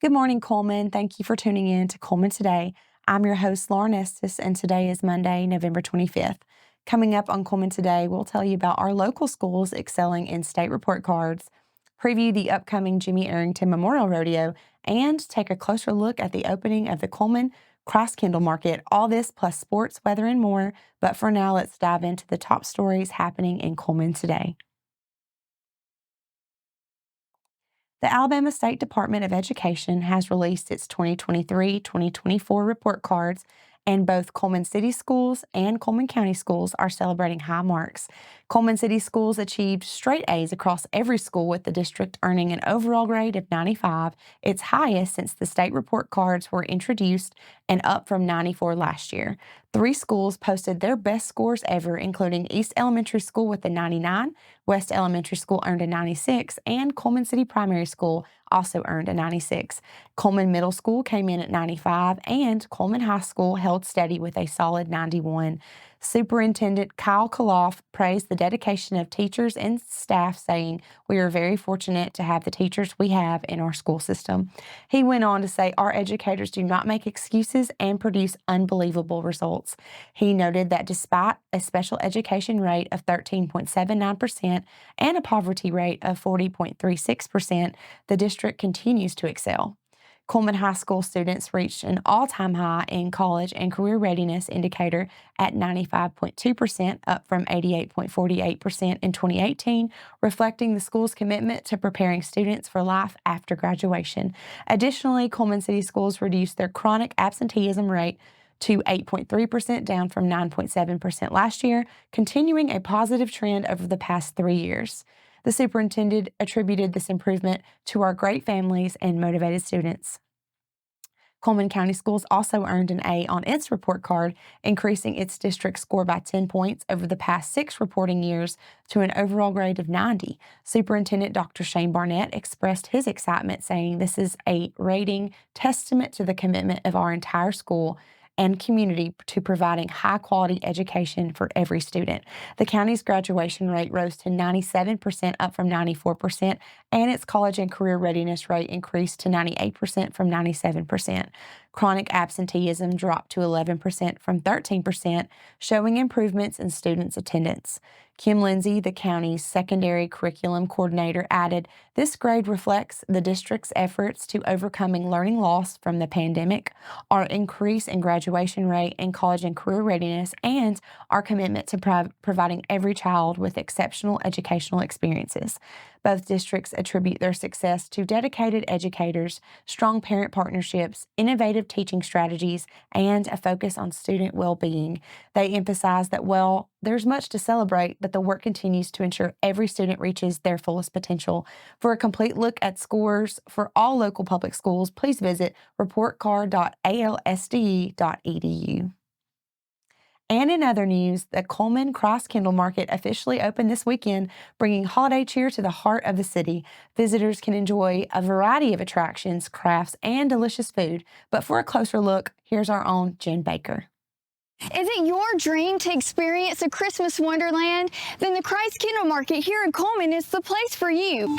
Good morning, Cullman. Thank you for tuning in to Cullman Today. I'm your host, Lauren Estes, and today is Monday, November 25th. Coming up on Cullman Today, we'll tell you about our local schools excelling in state report cards, preview the upcoming Jimmy Arrington Memorial Rodeo, and take a closer look at the opening of the Cullman Cross-Kendall Market. All this plus sports, weather, and more. But for now, let's dive into the top stories happening in Cullman today. The Alabama State Department of Education has released its 2023-2024 report cards, and both Cullman City Schools and Cullman County Schools are celebrating high marks. Cullman City Schools achieved straight A's across every school, with the district earning an overall grade of 95, its highest since the state report cards were introduced and up from 94 last year. 3 schools posted their best scores ever, including East Elementary School with a 99, West Elementary School earned a 96, and Cullman City Primary School also earned a 96. Cullman Middle School came in at 95, and Cullman High School held steady with a solid 91. Superintendent Kyle Koloff praised the dedication of teachers and staff, saying, "We are very fortunate to have the teachers we have in our school system." He went on to say, "Our educators do not make excuses and produce unbelievable results." He noted that despite a special education rate of 13.79% and a poverty rate of 40.36%, the district continues to excel. Cullman High School students reached an all-time high in college and career readiness indicator at 95.2%, up from 88.48% in 2018, reflecting the school's commitment to preparing students for life after graduation. Additionally, Cullman City Schools reduced their chronic absenteeism rate to 8.3%, down from 9.7% last year, continuing a positive trend over the past 3 years. The superintendent attributed this improvement to our great families and motivated students. Cullman County Schools also earned an A on its report card, increasing its district score by 10 points over the past 6 reporting years to an overall grade of 90. Superintendent Dr. Shane Barnett expressed his excitement, saying, "This is a rating testament to the commitment of our entire school and community to providing high-quality education for every student." The county's graduation rate rose to 97%, up from 94%, and its college and career readiness rate increased to 98% from 97%. Chronic absenteeism dropped to 11% from 13%, showing improvements in students' attendance. Kim Lindsay, the county's secondary curriculum coordinator, added, "This grade reflects the district's efforts to overcoming learning loss from the pandemic, our increase in graduation rate in college and career readiness, and our commitment to providing every child with exceptional educational experiences." Both districts attribute their success to dedicated educators, strong parent partnerships, innovative teaching strategies, and a focus on student well-being. They emphasize that while there's much to celebrate, but the work continues to ensure every student reaches their fullest potential. For a complete look at scores for all local public schools, please visit reportcard.alsde.edu. And in other news, the Cullman Cross-Kendall Market officially opened this weekend, bringing holiday cheer to the heart of the city. Visitors can enjoy a variety of attractions, crafts, and delicious food. But for a closer look, here's our own Jen Baker. Is it your dream to experience a Christmas wonderland? Then the Cross-Kendall Market here in Cullman is the place for you.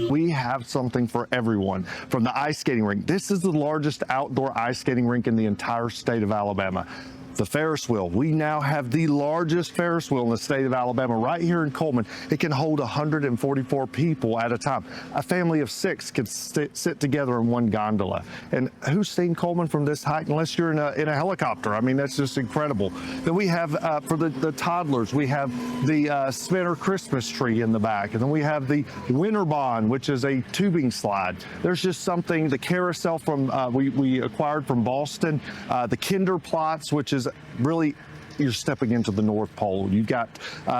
We have something for everyone. From the ice skating rink. This is the largest outdoor ice skating rink in the entire state of Alabama. The Ferris wheel. We now have the largest Ferris wheel in the state of Alabama right here in Cullman. It can hold 144 people at a time. A family of 6 can sit together in one gondola. And who's seen Cullman from this height unless you're in a helicopter? I mean, that's just incredible. Then we have, for the toddlers, we have the spinner Christmas tree in the back. And then we have the Winter Bond, which is a tubing slide. There's just something, the carousel from we acquired from Boston, the Kinderplots, which is really, you're stepping into the North Pole. You've got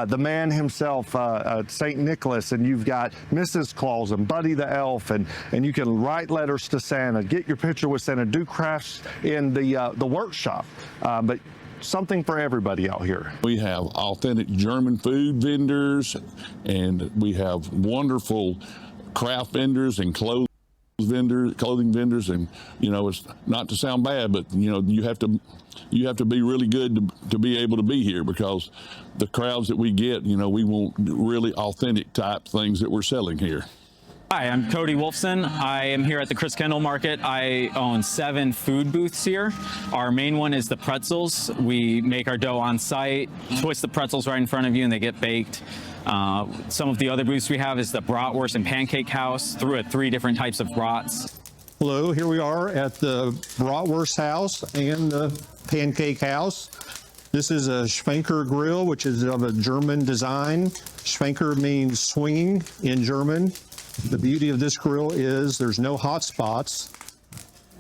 the man himself, St. Nicholas, and you've got Mrs. Claus and Buddy the Elf, and you can write letters to Santa, get your picture with Santa, do crafts in the workshop. But something for everybody out here. We have authentic German food vendors, and we have wonderful craft vendors and clothes. Vendors, clothing vendors, and it's not to sound bad, but you have to be really good to be able to be here, because the crowds that we get, we want really authentic type things that we're selling here. Hi, I'm Cody Wolfson. I am here at the Chris Kendall Market. I own 7 food booths here. Our main one is the pretzels. We make our dough on site, twist the pretzels right in front of you, and they get baked. Some of the other booths we have is the bratwurst and pancake house, through 3 different types of brats. Hello, here we are at the bratwurst house and the pancake house. This is a Schwenker grill, which is of a German design. Schwenker means swinging in German. The beauty of this grill is there's no hot spots,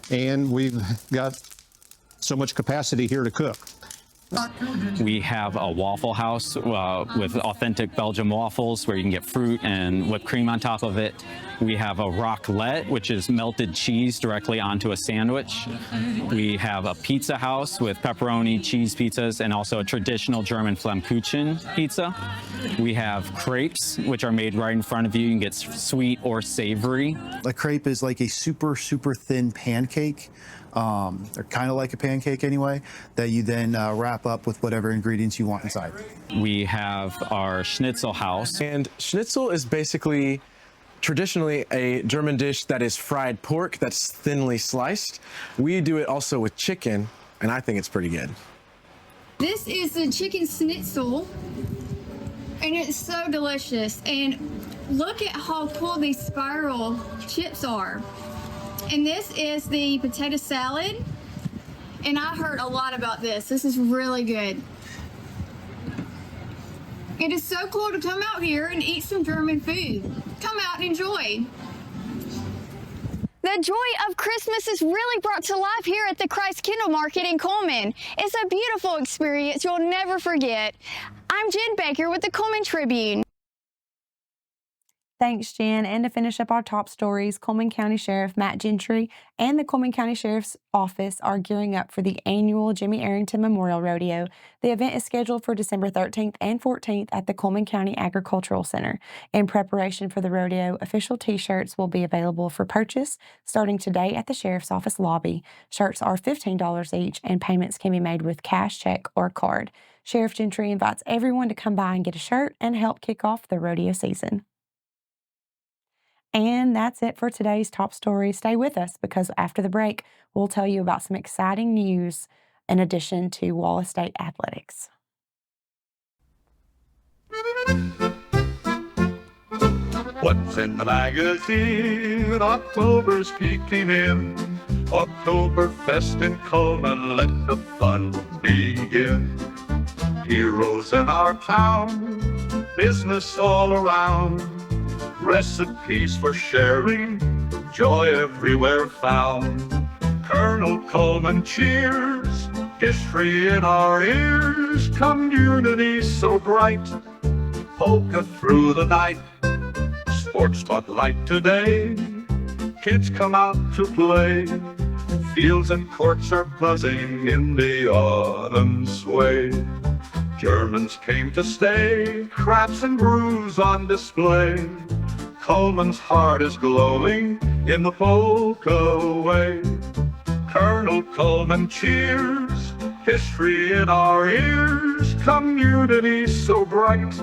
and we've got so much capacity here to cook. We have a Waffle House with authentic Belgian waffles where you can get fruit and whipped cream on top of it. We have a raclette, which is melted cheese directly onto a sandwich. We have a pizza house with pepperoni, cheese pizzas, and also a traditional German Flammkuchen pizza. We have crepes, which are made right in front of you. You can get sweet or savory. A crepe is like a super, super thin pancake. They're kind of like a pancake anyway, that you then wrap up with whatever ingredients you want inside. We have our schnitzel house. And schnitzel is basically traditionally a German dish that is fried pork that's thinly sliced. We do it also with chicken, and I think it's pretty good. This is the chicken schnitzel, and it's so delicious. And look at how cool these spiral chips are. And this is the potato salad, and I heard a lot about this. This is really good. It is so cool to come out here and eat some German food. Come out and enjoy. The joy of Christmas is really brought to life here at the Christ Kendall Market in Cullman. It's a beautiful experience you'll never forget. I'm Jen Baker with the Cullman Tribune. Thanks, Jen. And to finish up our top stories, Cullman County Sheriff Matt Gentry and the Cullman County Sheriff's Office are gearing up for the annual Jimmy Arrington Memorial Rodeo. The event is scheduled for December 13th and 14th at the Cullman County Agricultural Center. In preparation for the rodeo, official T-shirts will be available for purchase starting today at the Sheriff's Office lobby. Shirts are $15 each, and payments can be made with cash, check, or card. Sheriff Gentry invites everyone to come by and get a shirt and help kick off the rodeo season. And that's it for today's top story. Stay with us, because after the break, we'll tell you about some exciting news in addition to Wallace State athletics. What's in the magazine? October's peeking in. Oktoberfest in Cullman, let the fun begin. Heroes in our town, business all around. Recipes for sharing, joy everywhere found. Colonel Cullman cheers, history in our ears, community so bright. Polka through the night, sports spotlight today. Kids come out to play, fields and courts are buzzing in the autumn sway. Germans came to stay, crafts and brews on display. Cullman's heart is glowing in the polka way. Colonel Cullman cheers, history in our ears, community so bright.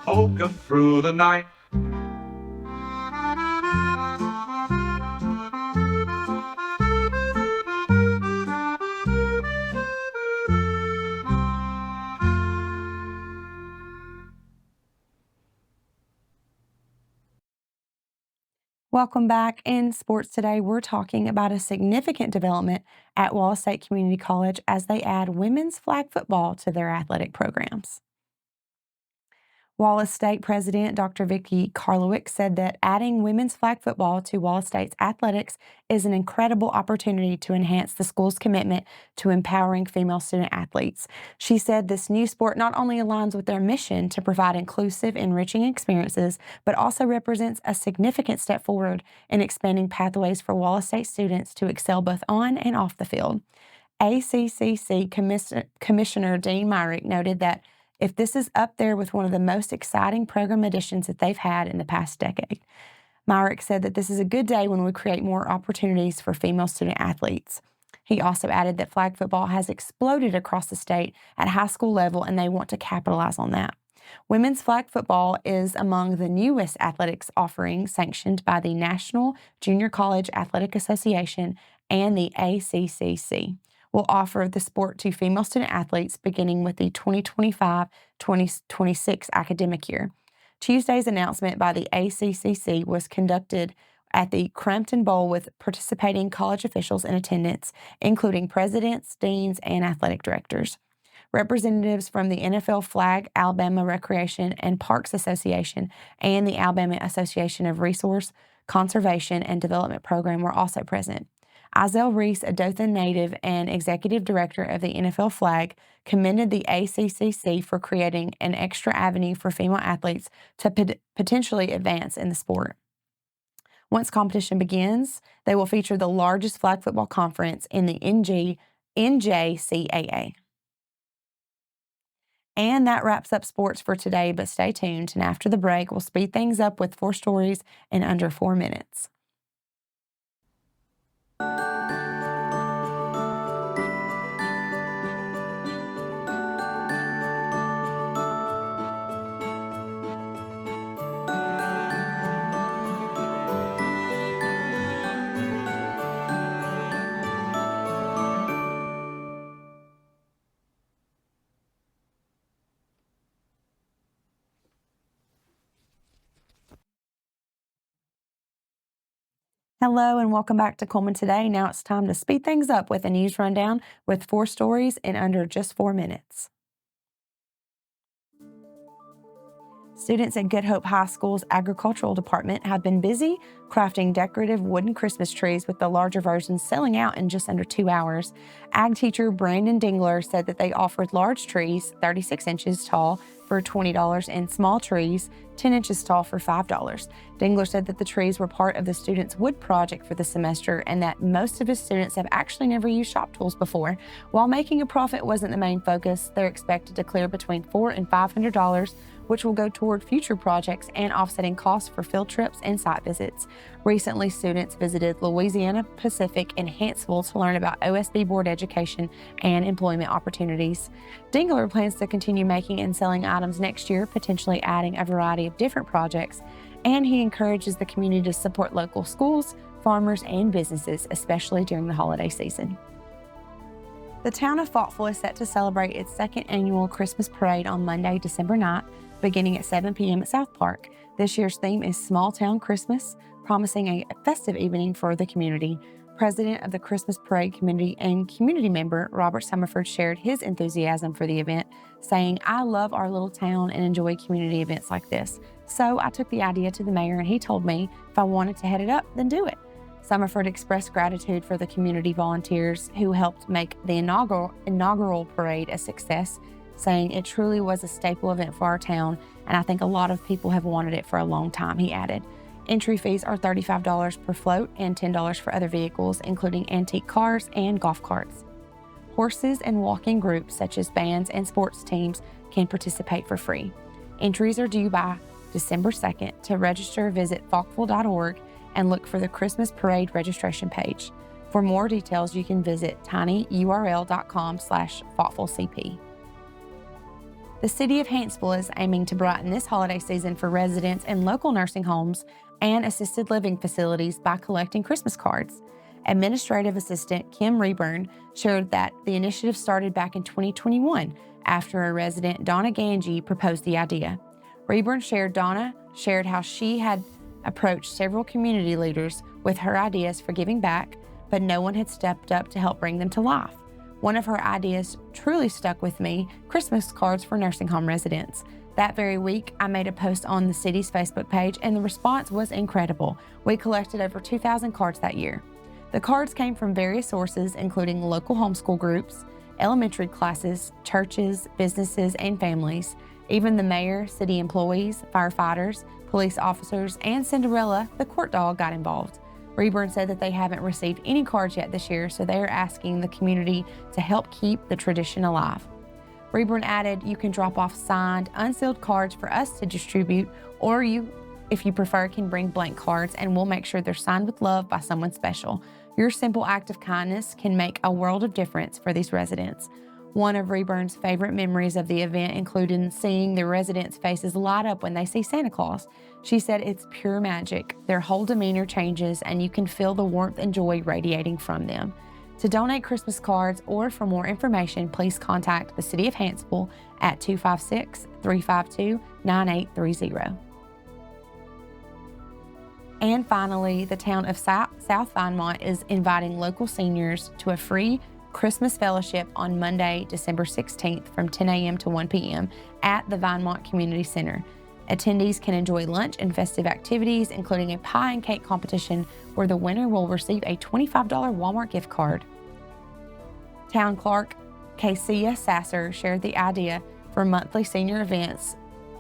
Polka through the night. Welcome back. In sports today, we're talking about a significant development at Wallace State Community College as they add women's flag football to their athletic programs. Wallace State President Dr. Vicki Karlowick said that adding women's flag football to Wallace State's athletics is an incredible opportunity to enhance the school's commitment to empowering female student athletes. She said this new sport not only aligns with their mission to provide inclusive, enriching experiences, but also represents a significant step forward in expanding pathways for Wallace State students to excel both on and off the field. ACCC Commissioner Dean Myrick noted that if this is up there with one of the most exciting program additions that they've had in the past decade. Myrick said that this is a good day when we create more opportunities for female student athletes. He also added that flag football has exploded across the state at high school level, and they want to capitalize on that. Women's flag football is among the newest athletics offerings sanctioned by the National Junior College Athletic Association and the ACCC. Will offer the sport to female student athletes beginning with the 2025-2026 academic year. Tuesday's announcement by the ACCC was conducted at the Crampton Bowl with participating college officials in attendance, including presidents, deans, and athletic directors. Representatives from the NFL Flag, Alabama Recreation and Parks Association, and the Alabama Association of Resource Conservation and Development Program were also present. Izell Reese, a Dothan native and executive director of the NFL Flag, commended the ACCC for creating an extra avenue for female athletes to potentially advance in the sport. Once competition begins, they will feature the largest flag football conference in the NJCAA. And that wraps up sports for today, but stay tuned, and after the break, we'll speed things up with 4 stories in under 4 minutes. Hello and welcome back to Cullman Today. Now it's time to speed things up with a news rundown with 4 stories in under just 4 minutes. Students at Good Hope High School's agricultural department have been busy crafting decorative wooden Christmas trees, with the larger versions selling out in just under 2 hours. Ag teacher Brandon Dingler said that they offered large trees, 36 inches tall, for $20 and small trees, 10 inches tall, for $5. Dingler said that the trees were part of the students' wood project for the semester and that most of his students have actually never used shop tools before. While making a profit wasn't the main focus, they're expected to clear between $400 and $500, which will go toward future projects and offsetting costs for field trips and site visits. Recently, students visited Louisiana Pacific in Hanceville to learn about OSB board education and employment opportunities. Dingler plans to continue making and selling items next year, potentially adding a variety of different projects, and he encourages the community to support local schools, farmers, and businesses, especially during the holiday season. The town of Faultville is set to celebrate its 2nd annual Christmas parade on Monday, December 9th, beginning at 7 p.m. at South Park. This year's theme is Small Town Christmas, promising a festive evening for the community. President of the Christmas Parade Committee and community member Robert Summerford shared his enthusiasm for the event, saying, "I love our little town and enjoy community events like this. So I took the idea to the mayor and he told me if I wanted to head it up, then do it." Summerford expressed gratitude for the community volunteers who helped make the inaugural parade a success, saying it truly was a staple event for our town, and I think a lot of people have wanted it for a long time, he added. Entry fees are $35 per float and $10 for other vehicles, including antique cars and golf carts. Horses and walking groups, such as bands and sports teams, can participate for free. Entries are due by December 2nd. To register, visit faultville.org and look for the Christmas Parade registration page. For more details, you can visit tinyurl.com/FaultvilleCP. The city of Hanceville is aiming to brighten this holiday season for residents in local nursing homes and assisted living facilities by collecting Christmas cards. Administrative Assistant Kim Rayburn shared that the initiative started back in 2021 after a resident, Donna Ganji, proposed the idea. Rayburn Donna shared how she had approached several community leaders with her ideas for giving back, but no one had stepped up to help bring them to life. One of her ideas truly stuck with me: Christmas cards for nursing home residents. That very week, I made a post on the city's Facebook page, and the response was incredible. We collected over 2,000 cards that year. The cards came from various sources, including local homeschool groups, elementary classes, churches, businesses, and families. Even the mayor, city employees, firefighters, police officers, and Cinderella, the court dog, got involved. Rayburn said that they haven't received any cards yet this year, so they are asking the community to help keep the tradition alive. Rayburn added, "You can drop off signed, unsealed cards for us to distribute, or you if you prefer, can bring blank cards, and we'll make sure they're signed with love by someone special. Your simple act of kindness can make a world of difference for these residents. One of Reburn's favorite memories of the event included seeing the residents' faces light up when they see Santa Claus. She said it's pure magic. Their whole demeanor changes, and you can feel the warmth and joy radiating from them. To donate Christmas cards or for more information, please contact the City of Hanceville at 256-352-9830. And finally, the town of South Vinemont is inviting local seniors to a free Christmas fellowship on Monday, December 16th from 10 a.m. to 1 p.m. at the Vinemont Community Center. Attendees can enjoy lunch and festive activities, including a pie and cake competition where the winner will receive a $25 Walmart gift card. Town Clerk Kesia Sasser shared the idea for monthly senior events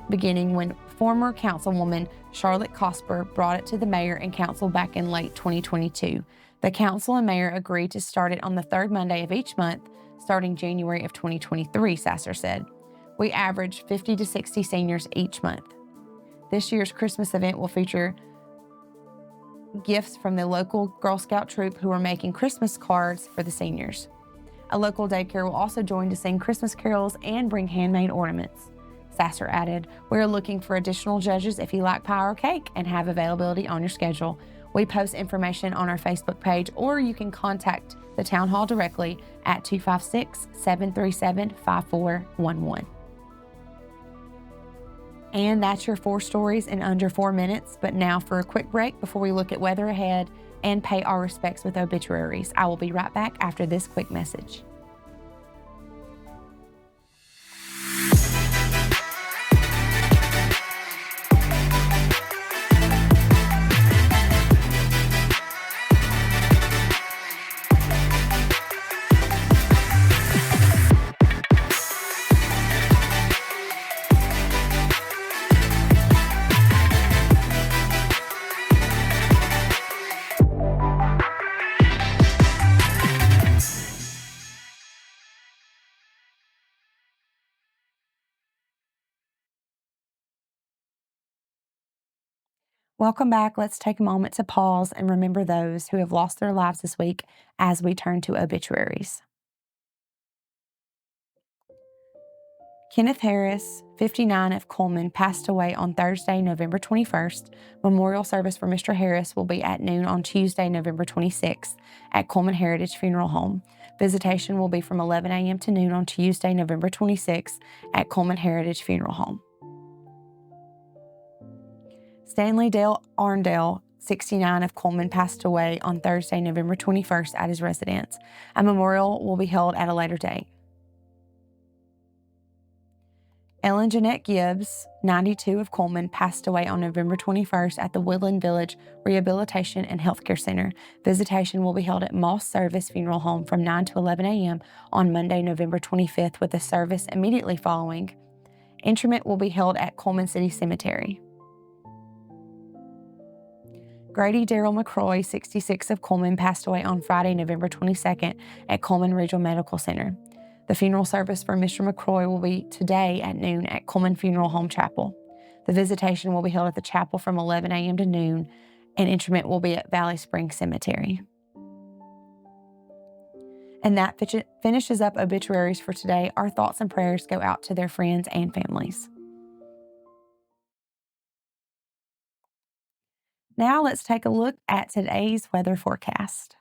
beginning when former Councilwoman Charlotte Cosper brought it to the mayor and council back in late 2022. The council and mayor agreed to start it on the third Monday of each month, starting January of 2023, Sasser said. We average 50 to 60 seniors each month. This year's Christmas event will feature gifts from the local Girl Scout troop who are making Christmas cards for the seniors. A local daycare will also join to sing Christmas carols and bring handmade ornaments. Sasser added, "We are looking for additional judges if you like pie or cake and have availability on your schedule. We post information on our Facebook page, or you can contact the Town Hall directly at 256-737-5411. And that's your 4 stories in under 4 minutes. But now for a quick break before we look at weather ahead and pay our respects with obituaries. I will be right back after this quick message. Welcome back. Let's take a moment to pause and remember those who have lost their lives this week as we turn to obituaries. Kenneth Harris, 59 of Cullman, passed away on Thursday, November 21st. Memorial service for Mr. Harris will be at noon on Tuesday, November 26th at Cullman Heritage Funeral Home. Visitation will be from 11 a.m. to noon on Tuesday, November 26th at Cullman Heritage Funeral Home. Stanley Dale Arndale, 69 of Cullman, passed away on Thursday, November 21st at his residence. A memorial will be held at a later date. Ellen Jeanette Gibbs, 92 of Cullman, passed away on November 21st at the Woodland Village Rehabilitation and Healthcare Center. Visitation will be held at Moss Service Funeral Home from 9 to 11 a.m. on Monday, November 25th, with a service immediately following. Interment will be held at Cullman City Cemetery. Grady Darrell McCroy, 66 of Cullman, passed away on Friday, November 22nd at Cullman Regional Medical Center. The funeral service for Mr. McCroy will be today at noon at Cullman Funeral Home Chapel. The visitation will be held at the chapel from 11 a.m. to noon, and interment will be at Valley Springs Cemetery. And that finishes up obituaries for today. Our thoughts and prayers go out to their friends and families. Now let's take a look at today's weather forecast.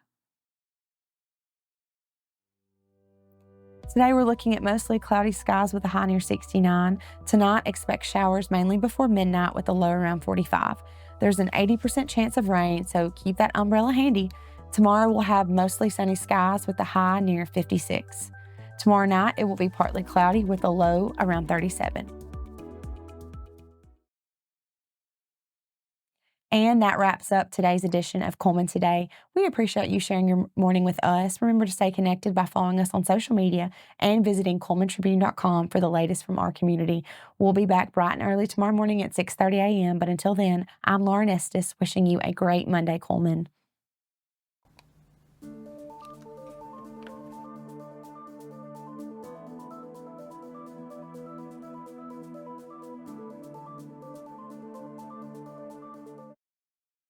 Today we're looking at mostly cloudy skies with a high near 69. Tonight, expect showers mainly before midnight with a low around 45. There's an 80% chance of rain, so keep that umbrella handy. Tomorrow we'll have mostly sunny skies with a high near 56. Tomorrow night it will be partly cloudy with a low around 37. And that wraps up today's edition of Cullman Today. We appreciate you sharing your morning with us. Remember to stay connected by following us on social media and visiting CullmanTribune.com for the latest from our community. We'll be back bright and early tomorrow morning at 6:30 a.m. But until then, I'm Lauren Estes, wishing you a great Monday, Cullman.